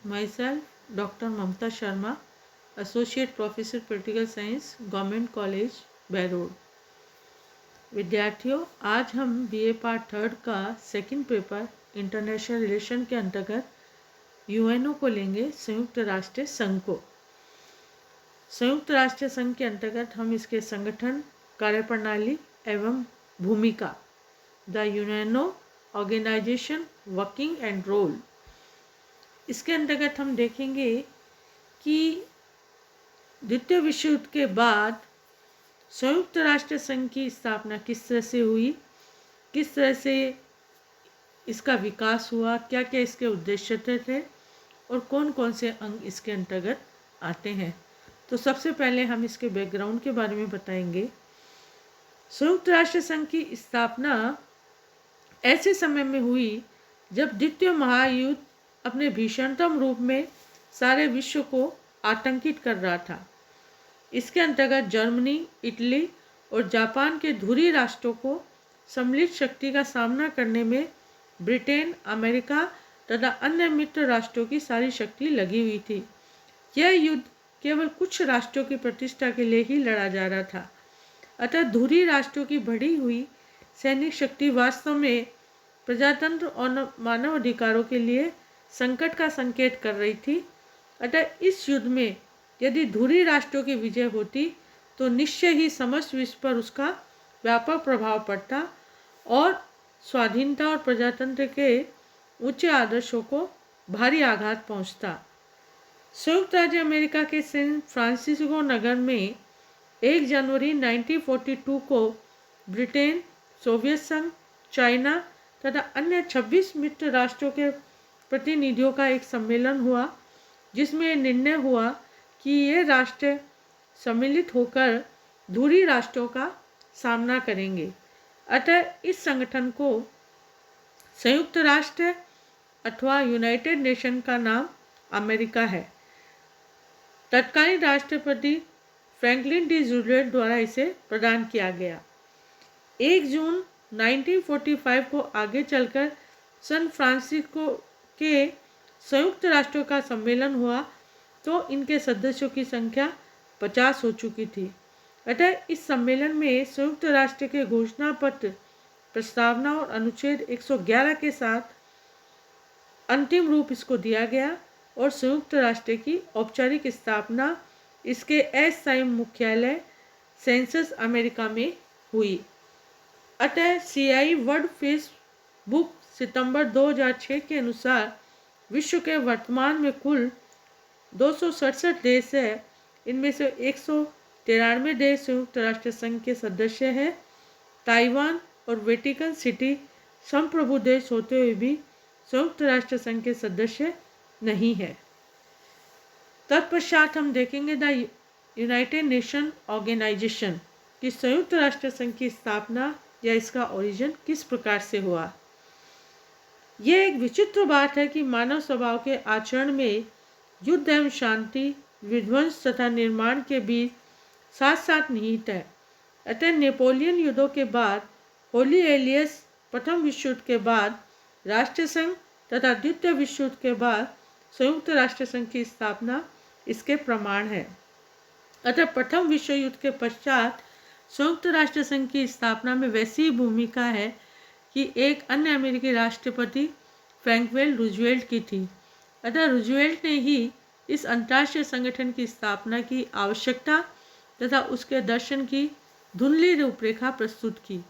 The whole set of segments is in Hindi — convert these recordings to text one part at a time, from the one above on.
myself, Dr. Mamta Sharma, Associate Professor Political Science, Government College, Berod. विद्यार्थियों, आज हम बीए पार्ट थर्ड का सेकंड पेपर इंटरनेशनल रिलेशन के अंतर्गत यूएनओ को लेंगे, संयुक्त राष्ट्र संघ को। संयुक्त राष्ट्र संघ के अंतर्गत हम इसके संगठन, कार्यप्रणाली एवं भूमिका, the UNO organisation working and role, इसके अंतर्गत हम देखेंगे कि द्वितीय विश्व युद्ध के बाद संयुक्त राष्ट्र संघ की स्थापना किस तरह से हुई, किस तरह से इसका विकास हुआ, क्या क्या इसके उद्देश्य थे और कौन कौन से अंग इसके अंतर्गत आते हैं। तो सबसे पहले हम इसके बैकग्राउंड के बारे में बताएंगे। संयुक्त राष्ट्र संघ की स्थापना ऐसे समय में हुई जब द्वितीय महायुद्ध अपने भीषणतम रूप में सारे विश्व को आतंकित कर रहा था। इसके अंतर्गत जर्मनी, इटली और जापान के धुरी राष्ट्रों को सम्मिलित शक्ति का सामना करने में ब्रिटेन, अमेरिका तथा अन्य मित्र राष्ट्रों की सारी शक्ति लगी हुई थी। यह युद्ध केवल कुछ राष्ट्रों की प्रतिष्ठा के लिए ही लड़ा जा रहा था। अतः धुरी राष्ट्रों की बढ़ी हुई सैनिक शक्ति वास्तव में प्रजातंत्र और मानव अधिकारों के लिए संकट का संकेत कर रही थी। अतः इस युद्ध में यदि धुरी राष्ट्रों की विजय होती तो निश्चय ही समस्त विश्व पर उसका व्यापक प्रभाव पड़ता और स्वाधीनता और प्रजातंत्र के उच्च आदर्शों को भारी आघात पहुंचता। संयुक्त राज्य अमेरिका के सैन फ्रांसिस्को नगर में 1 जनवरी 1942 को ब्रिटेन, सोवियत संघ, चाइना तथा अन्य 26 मित्र राष्ट्रों के प्रतिनिधियों का एक सम्मेलन हुआ, जिसमें निर्णय हुआ कि ये राष्ट्र सम्मिलित होकर धुरी राष्ट्रों का सामना करेंगे। अतः इस संगठन को संयुक्त राष्ट्र अथवा यूनाइटेड नेशन का नाम अमेरिका है। तत्कालीन राष्ट्रपति फ्रैंकलिन डी रूजवेल्ट द्वारा इसे प्रदान किया गया। 1 जून 1945 को आगे चलकर सैन फ्रांसिस्को के संयुक्त राष्ट्रों का सम्मेलन हुआ तो इनके सदस्यों की संख्या 50 हो चुकी थी। अतः इस सम्मेलन में संयुक्त राष्ट्र के घोषणा पत्र, प्रस्तावना और अनुच्छेद 111 के साथ अंतिम रूप इसको दिया गया और संयुक्त राष्ट्र की औपचारिक स्थापना इसके अस्थायी मुख्यालय सेंसस अमेरिका में हुई। अतः सीआई वर्ल्ड फेसबुक सितंबर 2006 के अनुसार विश्व के वर्तमान में कुल 267 देश है। इनमें से 193 देश संयुक्त राष्ट्र संघ के सदस्य हैं। ताइवान और वेटिकन सिटी संप्रभु देश होते हुए भी संयुक्त राष्ट्र संघ के सदस्य नहीं है। तत्पश्चात हम देखेंगे द यूनाइटेड नेशन ऑर्गेनाइजेशन कि संयुक्त राष्ट्र संघ की स्थापना या इसका ओरिजिन किस प्रकार से हुआ। यह एक विचित्र बात है कि मानव स्वभाव के आचरण में युद्ध एवं शांति, विध्वंस तथा निर्माण के बीच साथ साथ निहित है। अतः नेपोलियन युद्धों के बाद, होली एलियस प्रथम विश्व युद्ध के बाद, राष्ट्र संघ तथा द्वितीय विश्व युद्ध के बाद संयुक्त राष्ट्र संघ की स्थापना इसके प्रमाण है। अतः प्रथम विश्व युद्ध के पश्चात संयुक्त राष्ट्र संघ की स्थापना में वैसी भूमिका है कि एक अन्य अमेरिकी राष्ट्रपति फ्रैंकलिन रूजवेल्ट की थी। अतः रूजवेल्ट ने ही इस अंतर्राष्ट्रीय संगठन की स्थापना की आवश्यकता तथा उसके दर्शन की धुंधली रूपरेखा प्रस्तुत की।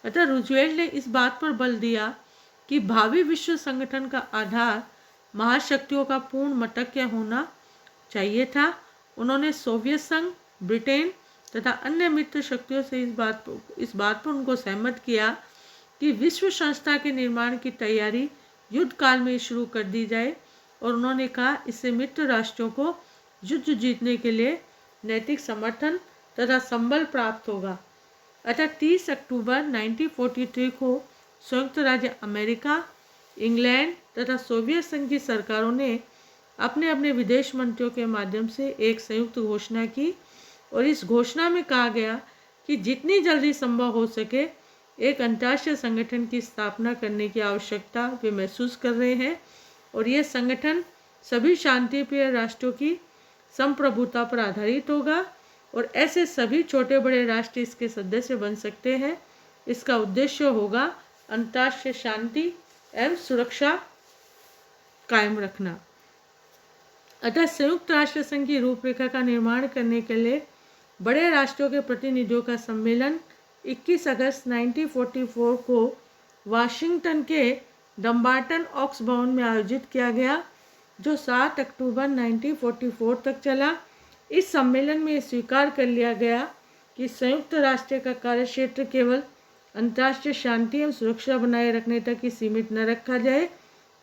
अतः रूजवेल्ट ने इस बात पर बल दिया कि भावी विश्व संगठन का आधार महाशक्तियों का पूर्ण मतक्य होना चाहिए था। उन्होंने सोवियत संघ, ब्रिटेन तथा अन्य मित्र शक्तियों से इस बात पर उनको सहमत किया कि विश्व संस्था के निर्माण की तैयारी युद्ध काल में शुरू कर दी जाए और उन्होंने कहा इससे मित्र राष्ट्रों को युद्ध जीतने के लिए नैतिक समर्थन तथा संबल प्राप्त होगा। अतः 30 अक्टूबर 1943 को संयुक्त राज्य अमेरिका, इंग्लैंड तथा सोवियत संघ की सरकारों ने अपने अपने विदेश मंत्रियों के माध्यम से एक संयुक्त घोषणा की और इस घोषणा में कहा गया कि जितनी जल्दी संभव हो सके एक अंतर्राष्ट्रीय संगठन की स्थापना करने की आवश्यकता वे महसूस कर रहे हैं और यह संगठन सभी शांतिप्रिय राष्ट्रों की संप्रभुता पर आधारित होगा और ऐसे सभी छोटे बड़े राष्ट्र इसके सदस्य बन सकते हैं। इसका उद्देश्य होगा अंतर्राष्ट्रीय शांति एवं सुरक्षा कायम रखना। अतः संयुक्त राष्ट्र संघ की रूपरेखा का निर्माण करने के लिए बड़े राष्ट्रों के प्रतिनिधियों का सम्मेलन 21 अगस्त 1944 को वाशिंगटन के डम्बार्टन ऑक्स भवन में आयोजित किया गया, जो 7 अक्टूबर 1944 तक चला। इस सम्मेलन में स्वीकार कर लिया गया कि संयुक्त राष्ट्र का कार्यक्षेत्र केवल अंतर्राष्ट्रीय शांति एवं सुरक्षा बनाए रखने तक ही सीमित न रखा जाए,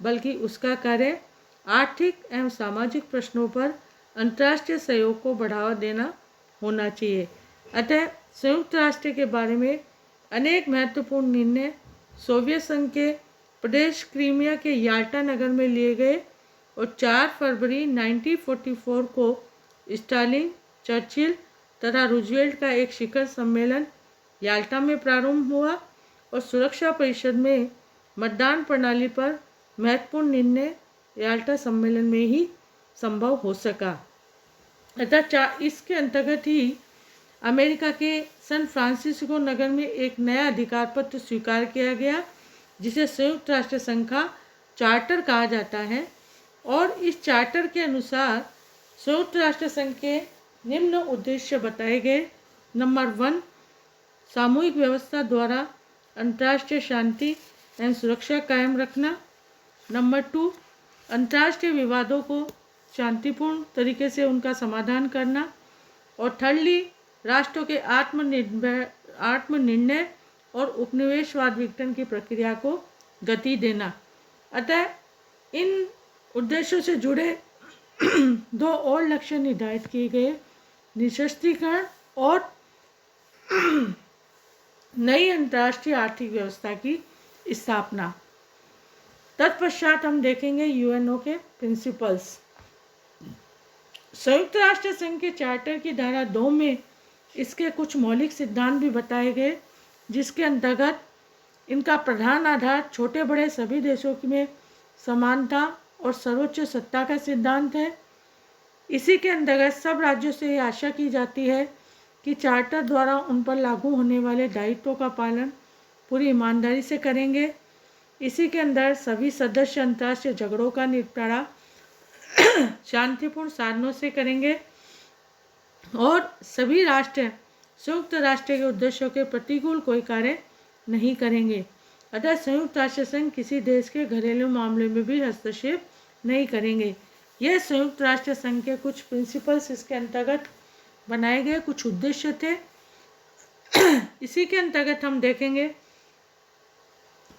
बल्कि उसका कार्य आर्थिक एवं सामाजिक प्रश्नों पर अंतर्राष्ट्रीय सहयोग को बढ़ावा देना होना चाहिए। अतः संयुक्त राष्ट्र के बारे में अनेक महत्वपूर्ण निर्णय सोवियत संघ के प्रदेश क्रीमिया के याल्टा नगर में लिए गए और 4 फरवरी 1944 को स्टालिन, चर्चिल तथा रूजवेल्ट का एक शिखर सम्मेलन याल्टा में प्रारंभ हुआ और सुरक्षा परिषद में मतदान प्रणाली पर महत्वपूर्ण निर्णय याल्टा सम्मेलन में ही संभव हो सका। अतः इसके अंतर्गत ही अमेरिका के सैन फ्रांसिस्को नगर में एक नया अधिकार पत्र स्वीकार किया गया, जिसे संयुक्त राष्ट्र संघ का चार्टर कहा जाता है। और इस चार्टर के अनुसार संयुक्त राष्ट्र संघ के निम्न उद्देश्य बताए गए। नंबर 1, सामूहिक व्यवस्था द्वारा अंतर्राष्ट्रीय शांति एवं सुरक्षा कायम रखना। नंबर 2, अंतर्राष्ट्रीय विवादों को शांतिपूर्ण तरीके से उनका समाधान करना। और थर्डली, राष्ट्रों के आत्मनिर्णय और उपनिवेशवाद विघटन की प्रक्रिया को गति देना। अतः इन उद्देश्यों से जुड़े 2 और लक्ष्य निर्धारित किए गए, निशस्त्रीकरण और नई अंतर्राष्ट्रीय आर्थिक व्यवस्था की स्थापना। तत्पश्चात हम देखेंगे यूएनओ के प्रिंसिपल्स। संयुक्त राष्ट्र संघ के चार्टर की धारा 2 में इसके कुछ मौलिक सिद्धांत भी बताए गए, जिसके अंतर्गत इनका प्रधान आधार छोटे बड़े सभी देशों में समानता और सर्वोच्च सत्ता का सिद्धांत है। इसी के अंतर्गत सब राज्यों से ये आशा की जाती है कि चार्टर द्वारा उन पर लागू होने वाले दायित्वों का पालन पूरी ईमानदारी से करेंगे। इसी के अंदर सभी सदस्य अंतर्राष्ट्रीय झगड़ों का निपटारा शांतिपूर्ण साधनों से करेंगे और सभी राष्ट्र संयुक्त राष्ट्र के उद्देश्यों के प्रतिकूल कोई कार्य नहीं करेंगे। अतः संयुक्त राष्ट्र संघ किसी देश के घरेलू मामले में भी हस्तक्षेप नहीं करेंगे। यह संयुक्त राष्ट्र संघ के कुछ प्रिंसिपल्स इसके अंतर्गत बनाए गए कुछ उद्देश्य थे। इसी के अंतर्गत हम देखेंगे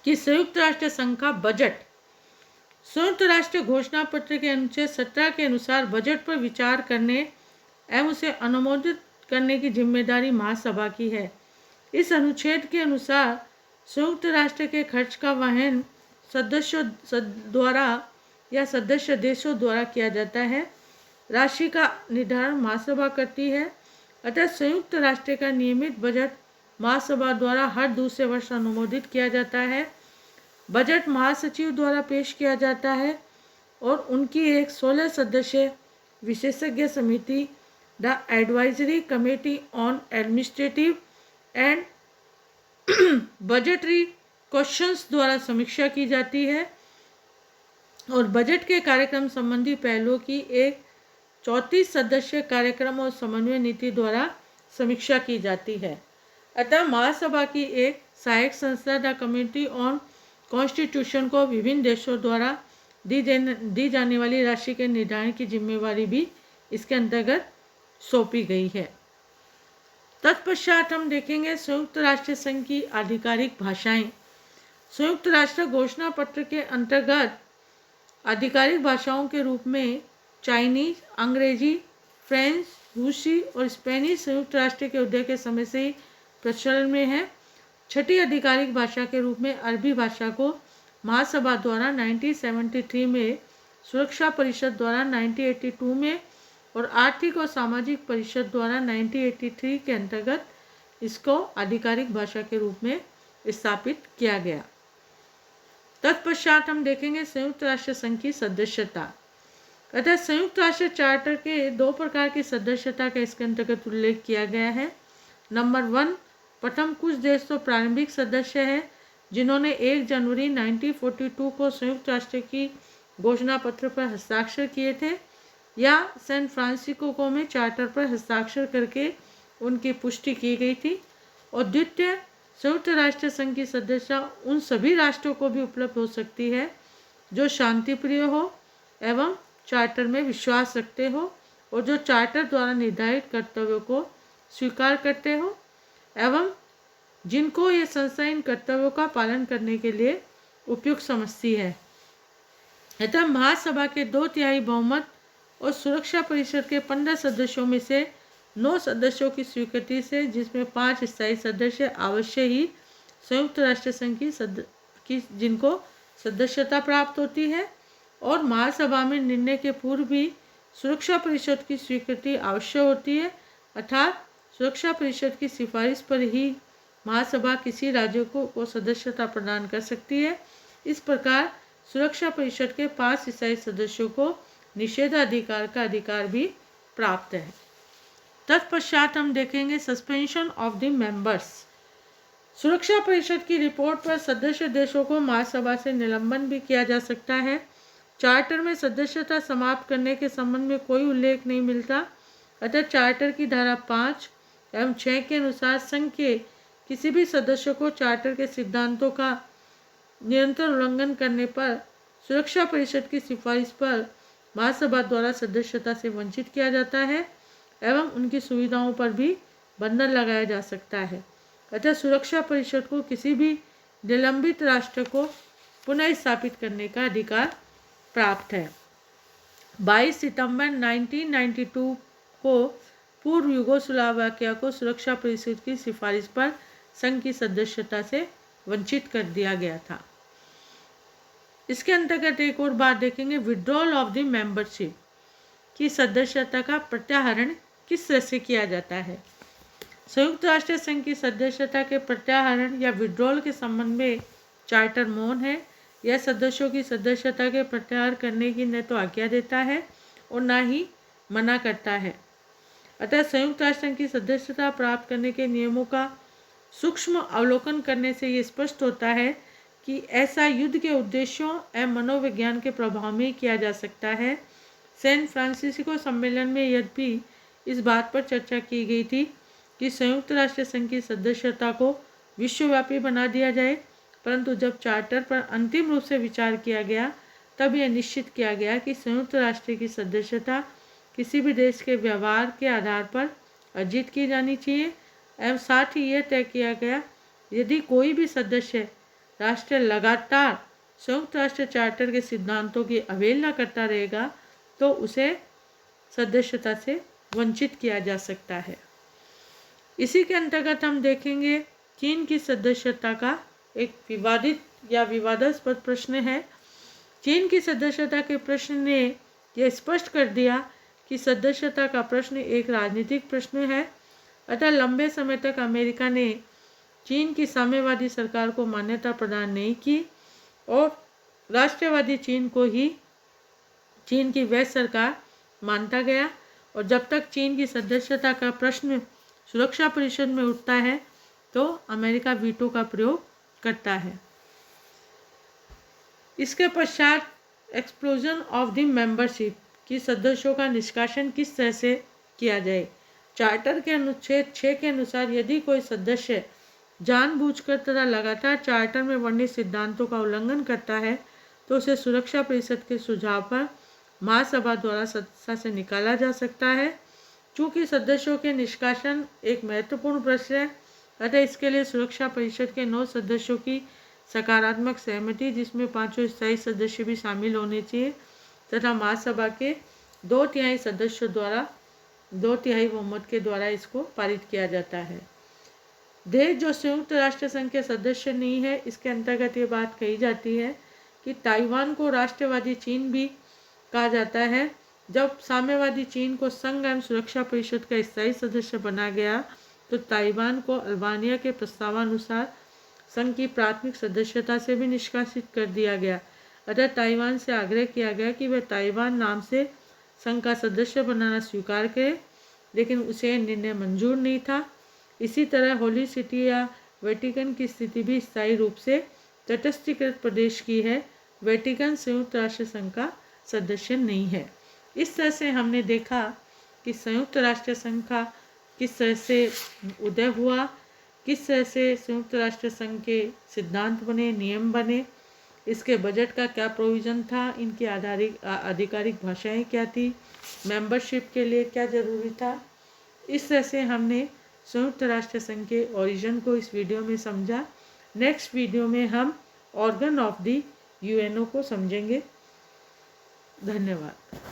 कि संयुक्त राष्ट्र संघ का बजट। संयुक्त राष्ट्र घोषणा पत्र के अनुच्छेद 17 के अनुसार बजट पर विचार करने एवं उसे अनुमोदित करने की जिम्मेदारी महासभा की है। इस अनुच्छेद के अनुसार संयुक्त राष्ट्र के खर्च का वहन सदस्यों द्वारा या सदस्य देशों द्वारा किया जाता है। राशि का निर्धारण महासभा करती है। अतः संयुक्त राष्ट्र का नियमित बजट महासभा द्वारा हर दूसरे वर्ष अनुमोदित किया जाता है। बजट महासचिव द्वारा पेश किया जाता है और उनकी एक 16 सदस्य विशेषज्ञ समिति the advisory committee on administrative and budgetary questions द्वारा समीक्षा की जाती है और बजट के कार्यक्रम संबंधी पहलुओं की एक 34 सदस्य कार्यक्रम और समन्वय नीति द्वारा समीक्षा की जाती है। अतः महासभा की एक सहायक संस्था द कमेटी ऑन कॉन्स्टिट्यूशन को विभिन्न देशों द्वारा दी जाने वाली राशि के निर्धारण की जिम्मेवारी भी इसके अंतर्गत सौंपी गई है। तत्पश्चात हम देखेंगे संयुक्त राष्ट्र संघ की आधिकारिक भाषाएं। संयुक्त राष्ट्र घोषणा पत्र के अंतर्गत आधिकारिक भाषाओं के रूप में चाइनीज, अंग्रेजी, फ्रेंच, रूसी और स्पेनिश संयुक्त राष्ट्र के उदय के समय से ही प्रचलन में है। छठी आधिकारिक भाषा के रूप में अरबी भाषा को महासभा द्वारा 1973 में, सुरक्षा परिषद द्वारा 1982 में और आर्थिक और सामाजिक परिषद द्वारा 1983 के अंतर्गत इसको आधिकारिक भाषा के रूप में स्थापित किया गया। तत्पश्चात हम देखेंगे संयुक्त राष्ट्र संघ की सदस्यता। कहता है संयुक्त राष्ट्र चार्टर के 2 प्रकार की सदस्यता का इसके अंतर्गत उल्लेख किया गया है। नंबर 1, प्रथम कुछ देश तो प्रारंभिक सदस्य है जिन्होंने 1 जनवरी 1942 को संयुक्त राष्ट्र की घोषणा पत्र पर हस्ताक्षर किए थे या सैन फ्रांसिस्को में चार्टर पर हस्ताक्षर करके उनकी पुष्टि की गई थी। और द्वितीय, संयुक्त राष्ट्र संघ की सदस्यता उन सभी राष्ट्रों को भी उपलब्ध हो सकती है जो शांतिप्रिय हो एवं चार्टर में विश्वास रखते हो और जो चार्टर द्वारा निर्धारित कर्तव्यों को स्वीकार करते हो एवं जिनको ये संस्था इन कर्तव्यों का पालन करने के लिए उपयुक्त समझती है। अतः महासभा के 2/3 बहुमत और सुरक्षा परिषद के 15 सदस्यों में से 9 सदस्यों की स्वीकृति से, जिसमें 5 स्थायी सदस्य अवश्य ही संयुक्त राष्ट्र संघ की जिनको सदस्यता प्राप्त होती है और महासभा में निर्णय के पूर्व भी सुरक्षा परिषद की स्वीकृति अवश्य होती है, अर्थात सुरक्षा परिषद की सिफारिश पर ही महासभा किसी राज्य को सदस्यता प्रदान कर सकती है। इस प्रकार सुरक्षा परिषद के 5 स्थायी सदस्यों को निषेधाधिकार का अधिकार भी प्राप्त है। तत्पश्चात हम देखेंगे सस्पेंशन ऑफ द मेंबर्स। सुरक्षा परिषद की रिपोर्ट पर सदस्य देशों को महासभा से निलंबन भी किया जा सकता है। चार्टर में सदस्यता समाप्त करने के संबंध में कोई उल्लेख नहीं मिलता, अतः चार्टर की धारा 5 एवं 6 के अनुसार संघ के किसी भी सदस्य को चार्टर के सिद्धांतों का निरंतर उल्लंघन करने पर सुरक्षा परिषद की सिफारिश पर महासभा द्वारा सदस्यता से वंचित किया जाता है एवं उनकी सुविधाओं पर भी बंधन लगाया जा सकता है। अतः सुरक्षा परिषद को किसी भी निलंबित राष्ट्र को पुनः स्थापित करने का अधिकार प्राप्त है। 22 सितंबर 1992 को पूर्व यूगोस्लाविया को सुरक्षा परिषद की सिफारिश पर संघ की सदस्यता से वंचित कर दिया गया था। इसके अंतर्गत एक और बात देखेंगे, विड्रॉल ऑफ द मेंबरशिप की सदस्यता का प्रत्याहरण किस तरह से किया जाता है। संयुक्त राष्ट्र संघ की सदस्यता के प्रत्याहरण या विड्रॉल के संबंध में चार्टर मौन है। यह सदस्यों की सदस्यता के प्रत्याहार करने की न तो आज्ञा देता है और न ही मना करता है। अतः संयुक्त राष्ट्र संघ की सदस्यता प्राप्त करने के नियमों का सूक्ष्म अवलोकन करने से ये स्पष्ट होता है कि ऐसा युद्ध के उद्देश्यों एवं मनोविज्ञान के प्रभाव में किया जा सकता है। सैन फ्रांसिस्को सम्मेलन में यद्यपि इस बात पर चर्चा की गई थी कि संयुक्त राष्ट्र संघ की सदस्यता को विश्वव्यापी बना दिया जाए, परंतु जब चार्टर पर अंतिम रूप से विचार किया गया तब यह निश्चित किया गया कि संयुक्त राष्ट्र की सदस्यता किसी भी देश के व्यवहार के आधार पर अर्जित की जानी चाहिए एवं साथ ही यह तय किया गया यदि कोई भी सदस्य राष्ट्र लगातार संयुक्त राष्ट्र चार्टर के सिद्धांतों की अवहेलना करता रहेगा तो उसे सदस्यता से वंचित किया जा सकता है। इसी के अंतर्गत हम देखेंगे चीन की सदस्यता का एक विवादित या विवादास्पद प्रश्न है। चीन की सदस्यता के प्रश्न ने यह स्पष्ट कर दिया कि सदस्यता का प्रश्न एक राजनीतिक प्रश्न है। अतः लंबे समय तक अमेरिका ने चीन की साम्यवादी सरकार को मान्यता प्रदान नहीं की और राष्ट्रवादी चीन को ही चीन की वैध सरकार मानता गया। और जब तक चीन की सदस्यता का प्रश्न सुरक्षा परिषद में उठता है तो अमेरिका वीटो का प्रयोग करता है। इसके पश्चात एक्सप्लोजन ऑफ द मेंबरशिप की सदस्यों का निष्कासन किस तरह से किया जाए। चार्टर के अनुच्छेद 6 के अनुसार यदि कोई सदस्य जानबूझकर तथा लगातार चार्टर में वर्णित सिद्धांतों का उल्लंघन करता है तो उसे सुरक्षा परिषद के सुझाव पर महासभा द्वारा सदस्यता से निकाला जा सकता है। चूँकि सदस्यों के निष्कासन एक महत्वपूर्ण प्रश्न है, अतः इसके लिए सुरक्षा परिषद के 9 सदस्यों की सकारात्मक सहमति, जिसमें 5 स्थायी सदस्य भी शामिल होने चाहिए, तथा महासभा के 2/3 सदस्यों द्वारा 2/3 बहुमत के द्वारा इसको पारित किया जाता है। देश जो संयुक्त राष्ट्र संघ के सदस्य नहीं है, इसके अंतर्गत ये बात कही जाती है कि ताइवान को राष्ट्रवादी चीन भी कहा जाता है। जब साम्यवादी चीन को संघ एवं सुरक्षा परिषद का स्थायी सदस्य बना गया तो ताइवान को अल्बानिया के प्रस्तावानुसार संघ की प्राथमिक सदस्यता से भी निष्कासित कर दिया गया। अतः ताइवान से आग्रह किया गया कि वह ताइवान नाम से संघ का सदस्य बनाना स्वीकार करे, लेकिन उसे निर्णय मंजूर नहीं था। इसी तरह होली सिटी या वेटिकन की स्थिति भी स्थायी रूप से तटस्थीकृत प्रदेश की है। वेटिकन संयुक्त राष्ट्र संघ का सदस्य नहीं है। इस तरह से हमने देखा कि संयुक्त राष्ट्र संघ का किस तरह से उदय हुआ, किस तरह से संयुक्त राष्ट्र संघ के सिद्धांत बने, नियम बने, इसके बजट का क्या प्रोविज़न था, इनकी आधिकारिक भाषाएं क्या थी, मेंबरशिप के लिए क्या ज़रूरी था। इस तरह से हमने संयुक्त राष्ट्र संघ के ओरिजिन को इस वीडियो में समझा। नेक्स्ट वीडियो में हम ऑर्गन ऑफ द यूएनओ को समझेंगे। धन्यवाद।